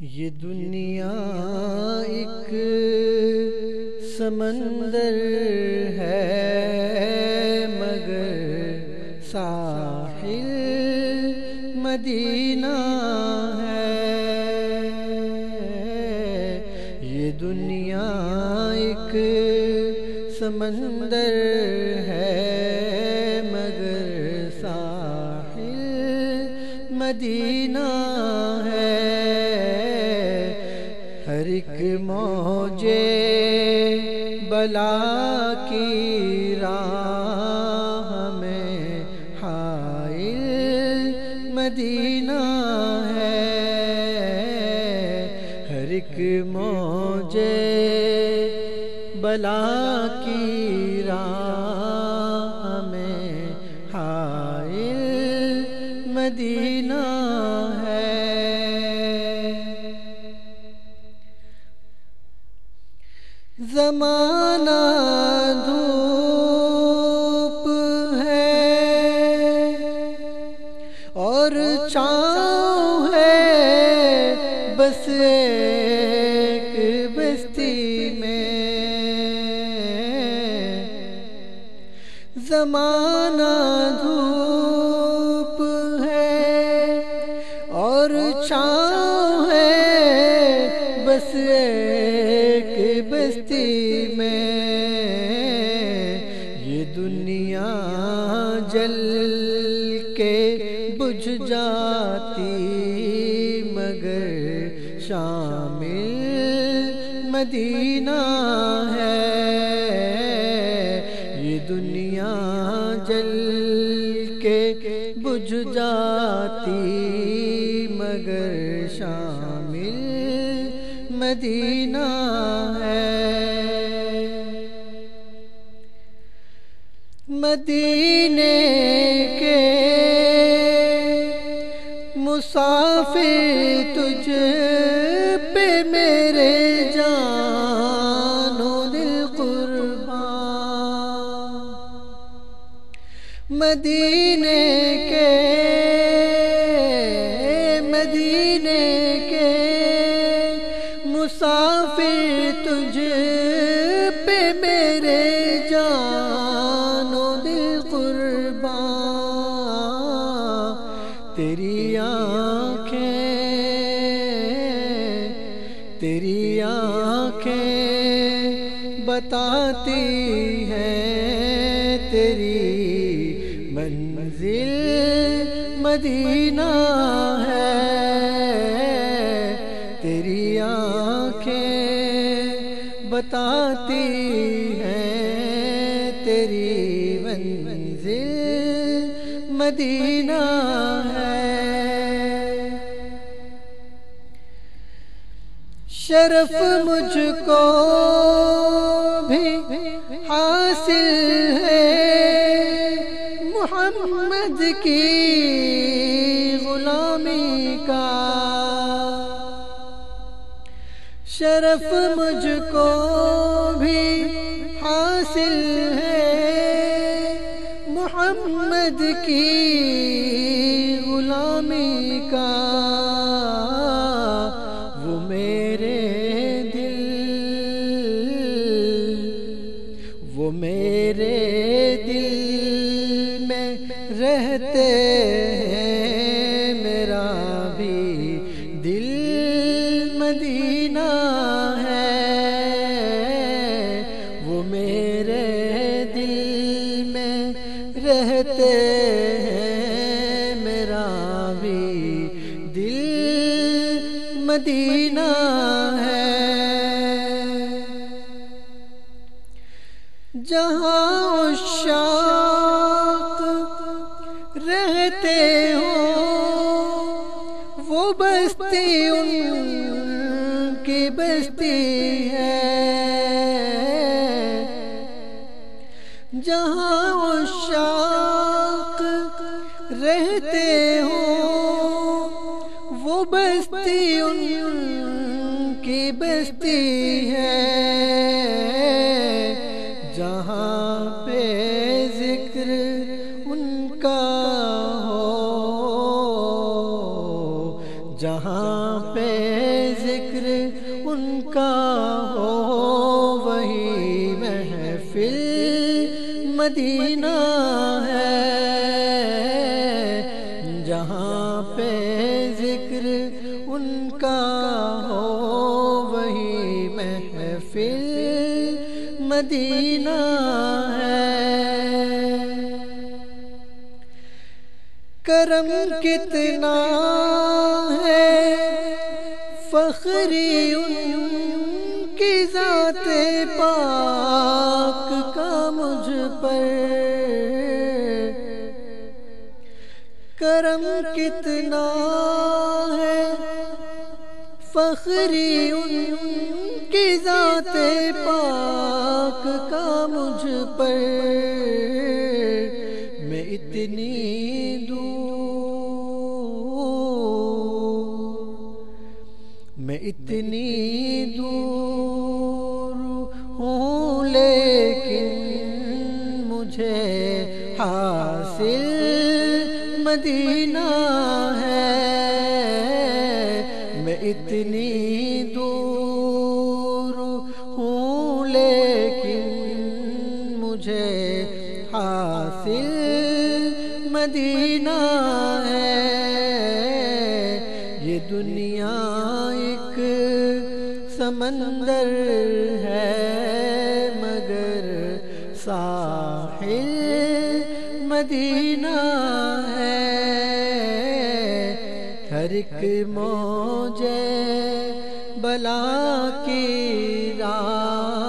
یہ دنیا ایک سمندر ہے مگر ساحل مدینہ ہے۔ یہ دنیا ایک سمندر ہے مگر ساحل مدینہ ہے۔ ہر ایک موجے بلا کی راہ میں حائل مدینہ ہے۔ ہر ایک موجے بلا کی راہ میں حائل مدینہ ہے۔ زمانہ دھوپ ہے اور چھاؤں ہے بس ایک بستی میں۔ زمانہ دھوپ ہے اور چھاؤں ہے بس ایک بستی میں۔ یہ دنیا جل کے بجھ جاتی مگر شامل مدینہ ہے۔ یہ دنیا جل کے بجھ جاتی مگر شامل مدینہ ہے۔ مدینے کے مسافر تجھ پہ میرے جان و دل قربان۔ مدینے کے مسافر تجھ پہ میرے جان و دل قربان۔ تیری آنکھیں بتاتی ہیں تیری منزل مدینہ ہے۔ تیری آنکھیں بتاتی ہیں تیری منزل مدینہ ہے۔ شرف مجھ کو بھی حاصل ہے محمد کی غلامی کا۔ شرف مجھ کو بھی حاصل ہے محمد کی غلامی کا۔ وہ میرے دل میں رہتے ہیں میرا بھی دل مدینہ ہے۔ وہ میرے دل میں رہتے ہیں میرا بھی دل مدینہ ہے۔ جہاں عشاق رہتے ہوں وہ بستی ان کی بستی ہے۔ جہاں عشاق رہتے ہوں وہ بستی ان کی بستی ہے۔ جہاں پہ ذکر ان کا ہو جہاں پہ مدینہ ہے، جہاں پہ ذکر ان کا ہو وہی محفل مدینہ ہے۔ کرم کتنا ہے فخری ان کی ذات پاک کا مجھ پر، کرم کتنا ہے فخری ان کی ذات پاک کا مجھ پر، میں اتنی دور ہوں لیکن مجھے حاصل مدینہ ہے، میں اتنی دور ہوں لیکن مجھے حاصل مدینہ ہے۔ یہ دنیا ایک سمندر ہے مگر ساحل مدینہ ہے، ہر ایک موج بلا کی راہ